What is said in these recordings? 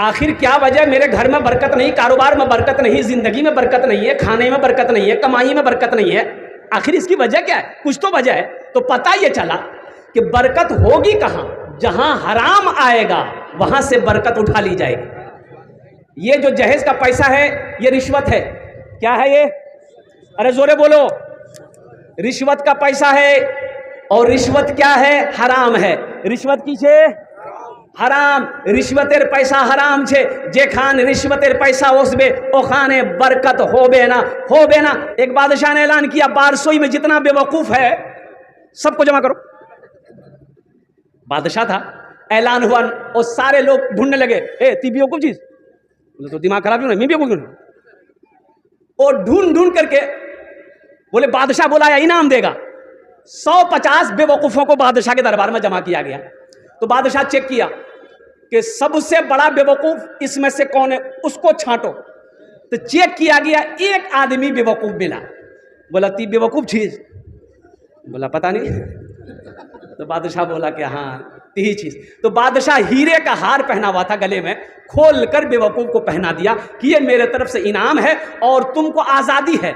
आखिर क्या वजह, मेरे घर में बरकत नहीं, कारोबार में बरकत नहीं, जिंदगी में बरकत नहीं है, खाने में बरकत नहीं है, कमाई में बरकत नहीं है, आखिर इसकी वजह क्या है? कुछ तो वजह है। तो पता ये चला कि बरकत होगी कहाँ? जहां हराम आएगा वहां से बरकत उठा ली जाएगी। ये जो जहेज का पैसा है ये रिश्वत है। क्या है ये? अरे जोरे बोलो। रिश्वत का पैसा है। और रिश्वत क्या है? हराम है। रिश्वत की छे? हराम। रिश्वतेर पैसा हराम छे। जे खान रिश्वतेर पैसा ओसबे ओखाने बरकत होबे ना, होबे ना। एक बादशाह ने ऐलान किया, बारसोई में जितना बेवकूफ है सबको जमा करो। बादशाह था, ऐलान हुआ और सारे लोग ढूंढने लगे, ए ती बेवकूफ चीज, तो दिमाग खराब क्यों नहीं, मैं बेवकूफ क्यों नहीं। और ढूंढ ढूंढ करके बोले, बादशाह बुलाया, इनाम देगा। 150 बेवकूफों को बादशाह के दरबार में जमा किया गया। तो बादशाह चेक किया कि सबसे बड़ा बेवकूफ इसमें से कौन है, उसको छांटो। तो चेक किया गया, एक आदमी बेवकूफ मिला। बोला, ती बेवकूफ चीज? बोला, पता नहीं। तो बादशाह बोला कि हाँ ती चीज। तो बादशाह हीरे का हार पहना हुआ था गले में, खोल कर बेवकूफ को पहना दिया कि ये मेरे तरफ से इनाम है और तुमको आजादी है,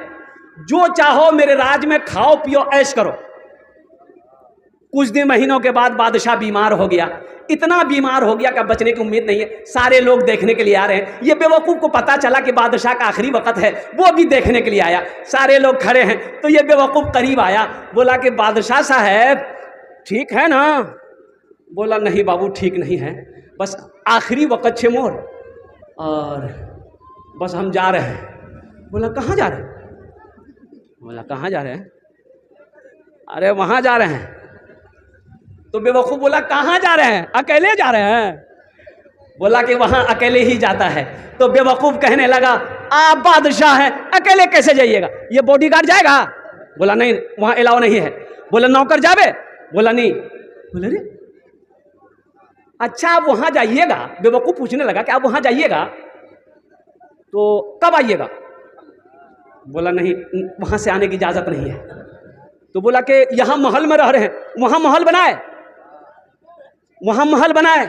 जो चाहो मेरे राज में खाओ पियो ऐश करो। कुछ दिन महीनों के बाद बादशाह बीमार हो गया। इतना बीमार हो गया कि बचने की उम्मीद नहीं है। सारे लोग देखने के लिए आ रहे हैं। ये बेवकूफ को पता चला कि बादशाह का आखिरी वक्त है, वो भी देखने के लिए आया। सारे लोग खड़े हैं तो ये बेवकूफ करीब आया, बोला कि बादशाह साहब ठीक है ना? बोला, नहीं बाबू ठीक नहीं है, बस आखिरी वक्त छे मोर और बस हम जा रहे हैं। बोला, कहाँ जा रहे हैं? बोला, कहाँ जा रहे हैं? अरे वहाँ जा रहे हैं। तो बेवकूफ बोला, कहाँ जा रहे हैं? अकेले जा रहे हैं? बोला कि वहाँ अकेले ही जाता है। तो बेवकूफ कहने लगा, आप बादशाह हैं, अकेले कैसे जाइएगा? ये बॉडीगार्ड जाएगा? बोला, नहीं वहाँ अलाउ नहीं है। बोला, नौकर जावे? बोला, नहीं। बोले, रे अच्छा आप वहाँ जाइएगा? बेवकूफ पूछने लगा कि आप वहाँ जाइएगा तो कब आइएगा? बोला, नहीं वहाँ से आने की इजाज़त नहीं है। तो बोला कि यहाँ महल में रह रहे हैं, वहाँ महल बनाए, वहाँ महल बनाए।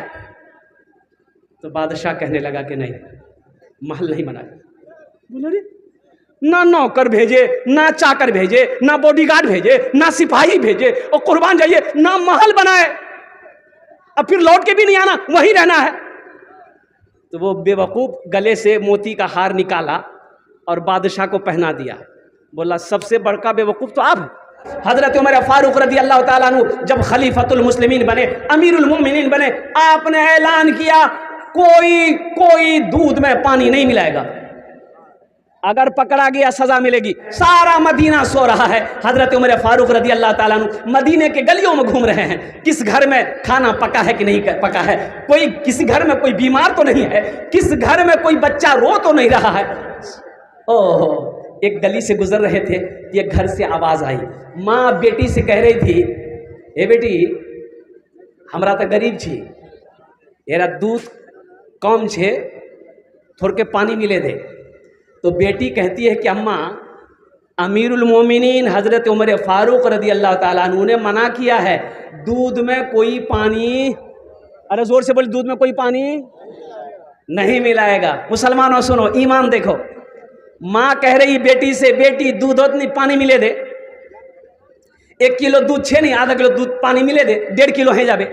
तो बादशाह कहने लगा कि नहीं महल नहीं बनाए। बोला, रे ना नौकर भेजे, ना चाकर भेजे, ना बॉडीगार्ड भेजे, ना सिपाही भेजे और कुर्बान जाइए, ना महल बनाए, अब फिर लौट के भी नहीं आना, वहीं रहना है। तो वो बेवकूफ गले से मोती का हार निकाला और बादशाह को पहना दिया। बोला, सबसे बड़का बेवकूफ तो आप हैं। हजरत उमर फारूक रदी अल्लाह ताला अन्हु जब खलीफतुल मुस्लिमीन बने, अमीरुल मोमिनीन बने, आपने ऐलान किया कोई दूध में पानी नहीं मिलाएगा, अगर पकड़ा गया सजा मिलेगी। सारा मदीना सो रहा है। हजरत उमर फारूक रदी अल्लाह ताला अन्हु मदीने के गलियों में घूम रहे हैं, किस घर में खाना पका है कि नहीं पका है, कोई किसी घर में कोई बीमार तो नहीं है, किस घर में कोई बच्चा रो तो नहीं रहा है। ओह, एक गली से गुजर रहे थे, ये घर से आवाज आई। माँ बेटी से कह रही थी, ए बेटी हमरा तो गरीब छी, एरा दूध कम छे, थोड़ के पानी मिले दे। तो बेटी कहती है कि अम्मा, अमीरुल मोमिनीन हजरत उमर फारूक रदी अल्लाह ताला अन्हु ने मना किया है, दूध में कोई पानी, अरे जोर से बोल, दूध में कोई पानी नहीं मिलाएगा। मुसलमानों सुनो, ईमान देखो। माँ कह रही बेटी से, बेटी दूध उतनी पानी मिले दे, 1 किलो दूध छे नहीं, आधा किलो दूध पानी मिले दे, 1.5 किलो है जाबे।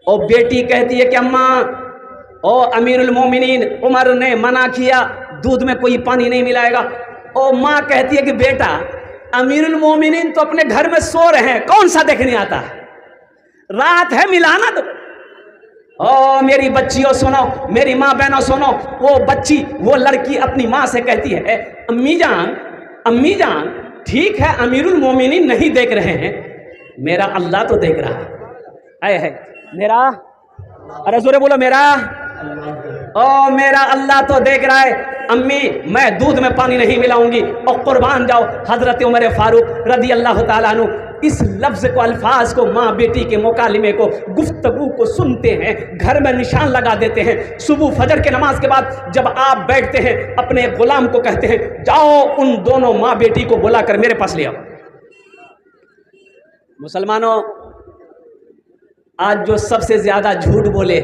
और बेटी कहती है कि अम्मा, ओ अमीरुल मोमिनीन उमर ने मना किया, दूध में कोई पानी नहीं मिलाएगा। और माँ कहती है कि बेटा, अमीरुल मोमिनीन तो अपने घर में सो रहे हैं, कौन सा देखने आता है, रात है मिलाना दो। ओ मेरी बच्चियों सुनो, मेरी माँ बहनों सुनो, वो बच्ची, वो लड़की अपनी माँ से कहती है, अम्मी जान ठीक है अमीरुल मोमिनीन नहीं देख रहे हैं, मेरा अल्लाह तो देख रहा है मेरा, अरे जोरे बोलो, मेरा अल्लाह तो देख रहा है। अम्मी मैं दूध में पानी नहीं मिलाऊंगी और कुर्बान जाओ। हजरत उमर फारूक रदी अल्लाह ताला अन्हु इस लफ्ज़ को, अल्फाज को, माँ बेटी के मुकालिमे को, गुफ्तगू को सुनते हैं, घर में निशान लगा देते हैं। सुबह फजर के नमाज के बाद जब आप बैठते हैं, अपने गुलाम को कहते हैं, जाओ उन दोनों माँ बेटी को बुलाकर मेरे पास ले आओ। मुसलमानों, आज जो सबसे ज्यादा झूठ बोले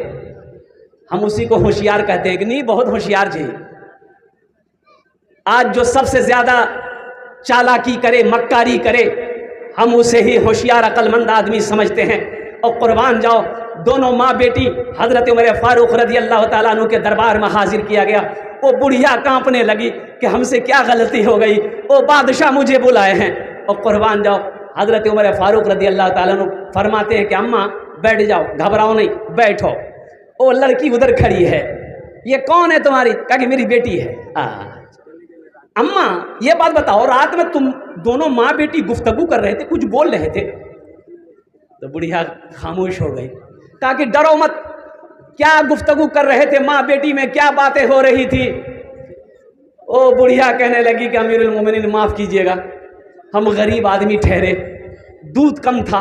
हम उसी को होशियार कहते हैं कि नहीं, बहुत होशियार जी। आज जो सबसे ज्यादा चालाकी करे, मक्कारी करे, हम उसे ही होशियार अक्लमंद आदमी समझते हैं। और कुर्बान जाओ, दोनों माँ बेटी हजरत उमर फारूक रज़ी अल्लाह ताला अन्हु के दरबार में हाजिर किया गया। वो बुढ़िया कांपने लगी कि हमसे क्या गलती हो गई, वो बादशाह मुझे बुलाए हैं। और कुर्बान जाओ, हजरत उमर फारूक रज़ी अल्लाह ताला अन्हु फरमाते हैं कि अम्मा बैठ जाओ, घबराओ नहीं, बैठो। वो लड़की उधर खड़ी है, ये कौन है तुम्हारी? कहा कि मेरी बेटी है। अम्मा ये बात बताओ, रात में तुम दोनों माँ बेटी गुफ्तगू कर रहे थे, कुछ बोल रहे थे? तो बुढ़िया खामोश हो गई। कहा कि डरो मत, क्या गुफ्तगू कर रहे थे माँ बेटी में, क्या बातें हो रही थी? ओ बुढ़िया कहने लगी कि अमीरुल मोमिनीन माफ़ कीजिएगा, हम गरीब आदमी ठहरे, दूध कम था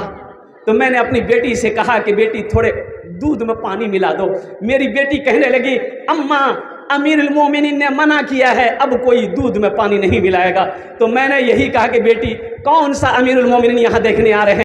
तो मैंने अपनी बेटी से कहा कि बेटी थोड़े दूध में पानी मिला दो। मेरी बेटी कहने लगी अम्मा अमीरुल मोमिनीन ने मना किया है, अब कोई दूध में पानी नहीं मिलाएगा। तो मैंने यही कहा कि बेटी कौन सा अमीरुल मोमिनीन यहाँ देखने आ रहे हैं?